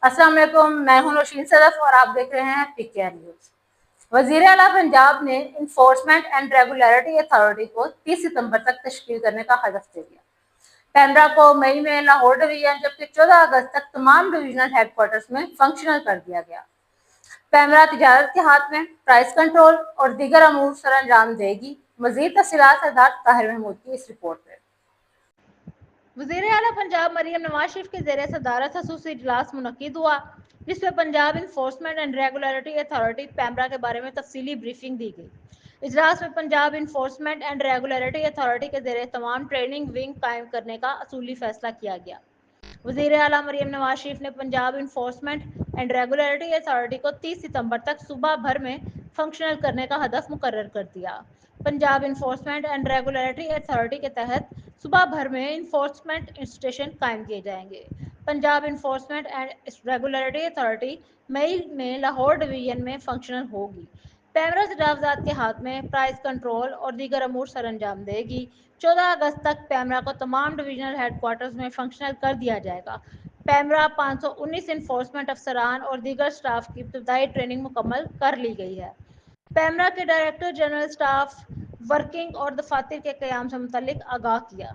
السلام علیکم، میں ہوں نوشین صدف اور آپ دیکھ رہے ہیں PKI نیوز۔ وزیر اعلیٰ پنجاب نے انفورسمنٹ اینڈ ریگولیٹری اتھارٹی کو 30 ستمبر تک تشکیل کرنے کا ہدف دے دیا۔ 15 کو مئی میں لاہور ڈویژن جبکہ 14 اگست تک تمام ڈویژنل ہیڈ کوارٹرز میں فنکشنل کر دیا گیا۔ پیمرا تجارت کے ہاتھ میں پرائس کنٹرول اور دیگر امور سر انجام دے گی۔ مزید تفصیلات سردار طاہر محمود کی اس رپورٹ میں۔ وزیر اعلیٰ پنجاب مریم نواز شریف کے زیر صدارت خصوصی اجلاس منعقد ہوا، جس میں Punjab enforcement and regulatory authority PEMRA کے بارے میں تفصیلی بریفنگ دی گئی۔ اجلاس میں Punjab enforcement and regulatory authority کے زیر اہتمام ٹریننگ ونگ قائم کرنے کا اصولی فیصلہ کیا گیا۔ وزیر اعلیٰ مریم نواز شریف نے Punjab enforcement and regulatory authority کو 30 ستمبر تک صوبہ بھر میں فنکشنل کرنے کا ہدف مقرر کر دیا۔ Punjab enforcement and regulatory authority کے تحت صوبہ بھر میں انفورسمنٹ انسٹیٹیوشن قائم کیے جائیں گے۔ Punjab enforcement and regulatory authority مئی میں لاہور ڈویژن میں فنکشنل ہوگی۔ پیمرا تجاوزات کے ہاتھ میں پرائس کنٹرول اور دیگر امور سر انجام دے گی۔ 14 اگست تک پیمرا کو تمام ڈویژنل ہیڈ کوارٹرز میں فنکشنل کر دیا جائے گا۔ پیمرا 519 انفورسمنٹ افسران اور دیگر سٹاف کی ابتدائی ٹریننگ مکمل کر لی گئی ہے۔ پیمرا کے ڈائریکٹر جنرل سٹاف ورکنگ اور دفاتر کے قیام سے متعلق آگاہ کیا۔